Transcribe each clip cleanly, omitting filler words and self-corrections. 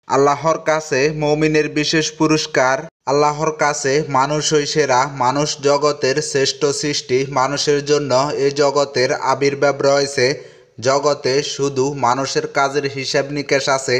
আল্লাহর কাছে মুমিনের বিশেষ পুরস্কার। আল্লাহর কাছে মানুষই সেরা, মানুষ জগতের শ্রেষ্ঠ সৃষ্টি। মানুষের জন্য এই জগতের আবির্ভাব রয়েছে। জগতে শুধু মানুষের কাজের হিসাব নিকেশ আছে,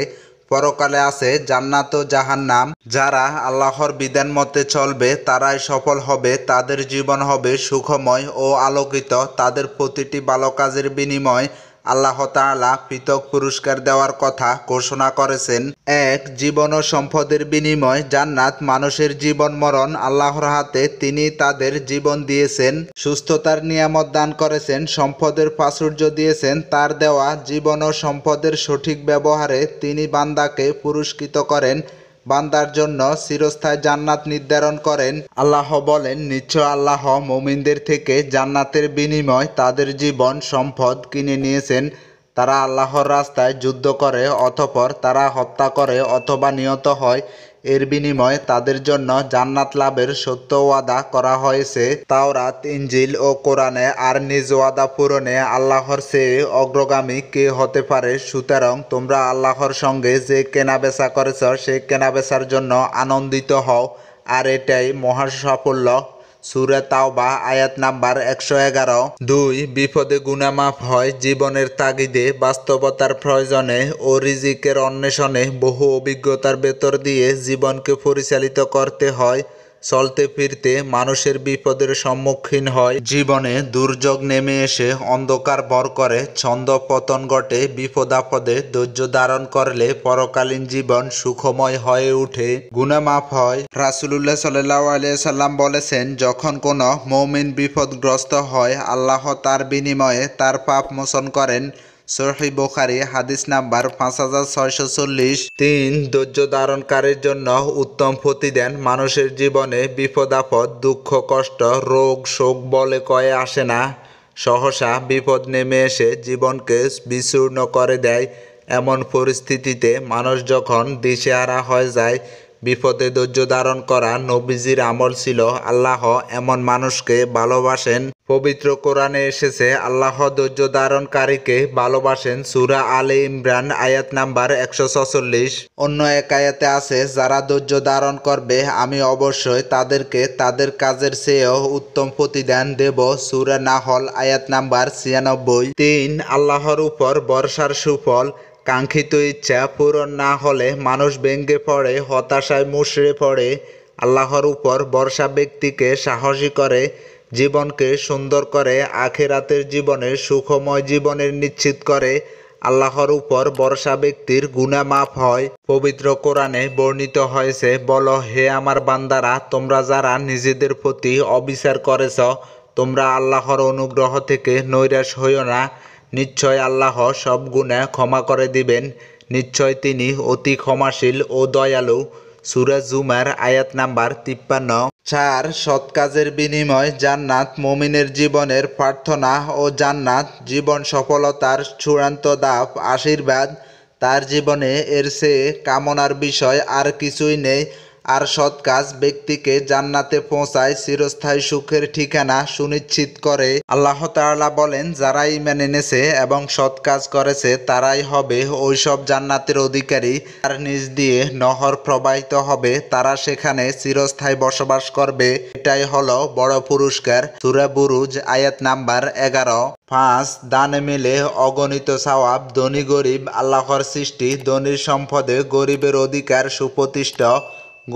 পরকালে আছে জান্নাত ও জাহান্নাম। যারা আল্লাহর বিধান মতে চলবে তারাই সফল হবে, তাদের জীবন হবে সুখময় ও আলোকিত। তাদের প্রতিটি ভালো কাজের বিনিময় আল্লাহ তাআলা পৃথক পুরস্কার দেওয়ার কথা ঘোষণা করেছেন। এক, জীবন ও সম্পদের বিনিময় জান্নাত। মানুষের জীবন মরণ আল্লাহর হাতে, তিনি তাদের জীবন দিয়েছেন, সুস্থতার নিয়ামত দান করেছেন, সম্পদের প্রাচুর্য দিয়েছেন। তার দেওয়া জীবন ও সম্পদের সঠিক ব্যবহারে তিনি বান্দাকে পুরস্কৃত করেন, বান্দার জন্য চিরস্থায়ী জান্নাত নির্ধারণ করেন। আল্লাহ বলেন, নিশ্চয় আল্লাহ মুমিনদের থেকে জান্নাতের বিনিময় তাদের জীবন সম্পদ কিনে নিয়েছেন। তারা আল্লাহর রাস্তায় যুদ্ধ করে, অতঃপর তারা হত্যা করে অথবা নিহত হয়। এর বিনিময়ে তাদের জন্য জান্নাত লাভের সত্য ওয়াদা করা হয়েছে তাওরাত, ইনজিল ও কোরআনে। আর নিজ ওয়াদা পূরণে আল্লাহর চেয়ে অগ্রগামী কে হতে পারে? সুতরাং তোমরা আল্লাহর সঙ্গে যে কেনাবেচা করেছ সেই কেনাবেচার জন্য আনন্দিত হও, আর এটাই মহা সাফল্য। সূরা তাওবা আয়াত নাম্বার 111। 2, বিপদে গুনাহ মাফ হয়। জীবনের তাগিদে, বাস্তবতার প্রয়োজনে ও রিজিকের অন্বেষণে বহু অভিজ্ঞতার ভেতর দিয়ে জীবনকে পরিচালিত করতে হয়। চলতে ফিরতে মানুষের বিপদের সম্মুখীন হয়। জীবনে দুর্যোগ নেমে এসে অন্ধকার ভর করে, ছন্দ পতন ঘটে। বিপদাপদে ধৈর্য ধারণ করলে পরকালীন জীবন সুখময় হয়ে উঠে, গুনাহ মাফ হয়। রাসূলুল্লাহ সাল্লাল্লাহু আলাইহি সাল্লাম বলেছেন, যখন কোনো মুমিন বিপদগ্রস্ত হয় আল্লাহ তার বিনিময়ে তার পাপ মোচন করেন। সহিহ বুখারী হাদিস নাম্বার 5640। 3, ধৈর্য ধারণকারীর জন্য উত্তম প্রতিদান। মানুষের জীবনে বিপদ আপদ, দুঃখ কষ্ট, রোগ শোক বলে কয়ে আসে না। সহসা বিপদ নেমে এসে জীবনকে বিচূর্ণ করে দেয়। এমন পরিস্থিতিতে মানুষ যখন দিশেহারা হয়ে যায়, বিপদে ধৈর্য ধারণ করা নবীজির আমল ছিল। আল্লাহ এমন মানুষকে ভালোবাসেন। পবিত্র কোরআনে এসেছে, আল্লাহ ধৈর্য ধারণকারীকে ভালোবাসেন। সূরা আলে ইমরান আয়াত নাম্বার 146। অন্য এক আয়াতে আছে, যারা ধৈর্য ধারণ করবে আমি অবশ্যই তাদেরকে তাদের কাজের চেয়েও উত্তম প্রতিদান দেব। সূরা নাহল আয়াত নাম্বার 96। 3, আল্লাহর উপর ভরসার সুফল। কাঙ্ক্ষিত ইচ্ছা পূরণ না হলে মানুষ ভেঙে পড়ে, হতাশায় মুষড়ে পড়ে। আল্লাহর উপর ভরসা ব্যক্তিকে সাহসী করে, জীবনকে সুন্দর করে, আখিরাতের জীবনের সুখময় জীবনের নিশ্চিত করে। আল্লাহর উপর ভরসা ব্যক্তির গুনাহ মাফ হয়। পবিত্র কোরআনে বর্ণিত হয়েছে, বলো হে আমার বান্দারা, তোমরা যারা নিজেদের প্রতি অবিচার করেছ, তোমরা আল্লাহর অনুগ্রহ থেকে নৈরাশ হইও না। নিশ্চয় আল্লাহ সব গুনাহ ক্ষমা করে দিবেন। নিশ্চয় তিনি অতি ক্ষমাশীল ও দয়ালু। সূরা জুমার আয়াত নাম্বার 53। 4, সৎ কাজের বিনিময় জান্নাত। মুমিনের জীবনের প্রার্থনা ও জান্নাত, জীবন সফলতার চূড়ান্ত ধাপ, আশীর্বাদ। তার জীবনে এর চেয়ে কামনার বিষয় আর কিছুই নেই। আর সৎ কাজ ব্যক্তিকে জান্নাতে পৌঁছায়, চিরস্থায়ী সুখের ঠিকানা সুনিশ্চিত করে। আল্লাহ তাআলা বলেন, যারা ঈমান এনেছে এবং সৎ কাজ করেছে তারাই হবে ওইসব জান্নাতের অধিকারী। তার নিচ দিয়ে নহর প্রবাহিত হবে, তারা সেখানে চিরস্থায়ী বসবাস করবে। এটাই হলো বড় পুরস্কার। সূরা বুরুজ আয়াত নাম্বার 11। 5, দানে মিলে অগণিত সওয়াব। ধনী গরিব আল্লাহর সৃষ্টি। ধনীর সম্পদে গরিবের অধিকার সুপ্রতিষ্ঠ।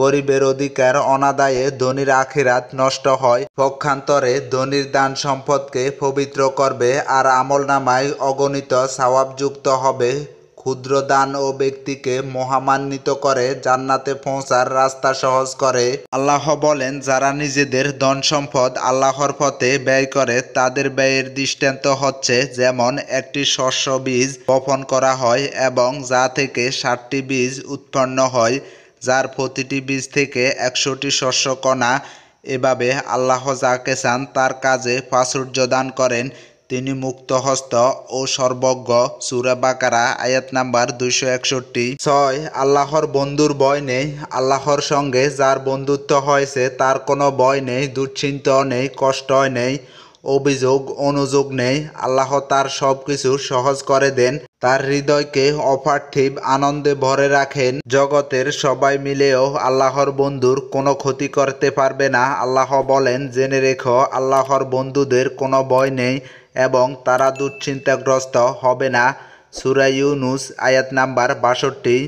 গরিবের অধিকার অনাদায়ে ধনীর আখিরাত নষ্ট হয়। পক্ষান্তরে ধনীর দান সম্পদকে পবিত্র করবে আর আমলনামায় অগণিত সওয়াবযুক্ত হবে। ক্ষুদ্র দান ও ব্যক্তিকে মহামান্বিত করে, জান্নাতে পৌঁছার রাস্তা সহজ করে। আল্লাহ বলেন, যারা নিজেদের ধন সম্পদ আল্লাহর পথে ব্যয় করে তাদের ব্যয়ের দৃষ্টান্ত হচ্ছে যেমন একটি শস্য বীজ বপন করা হয় এবং যা থেকে 60টি বীজ উৎপন্ন হয়, যার প্রতিটি বীজ থেকে 100টি শস্য কণা। এভাবে আল্লাহ যাকে চান তার কাজে প্রাচুর্য দান করেন। তিনি মুক্তহস্ত ও সর্বজ্ঞ। সূরা বাকারা আয়াত নাম্বার 261। 6, আল্লাহর বন্ধুর ভয় নেই। আল্লাহর সঙ্গে যার বন্ধুত্ব হয়েছে তার কোনো ভয় নেই, দুশ্চিন্তাও নেই, কষ্টও নেই। অভিযোগ অনুযোগ নেই। আল্লাহ তার সব কিছু সহজ করে দেন, তার হৃদয়কে অপার্থিব আনন্দে ভরে রাখেন। জগতের সবাই মিলেও আল্লাহর বন্ধুর কোনো ক্ষতি করতে পারবে না। আল্লাহ বলেন, জেনে রেখো আল্লাহর বন্ধুদের কোনো ভয় নেই এবং তারা দুশ্চিন্তাগ্রস্ত হবে না। সূরা ইউনূস আয়াত নাম্বার ৬২।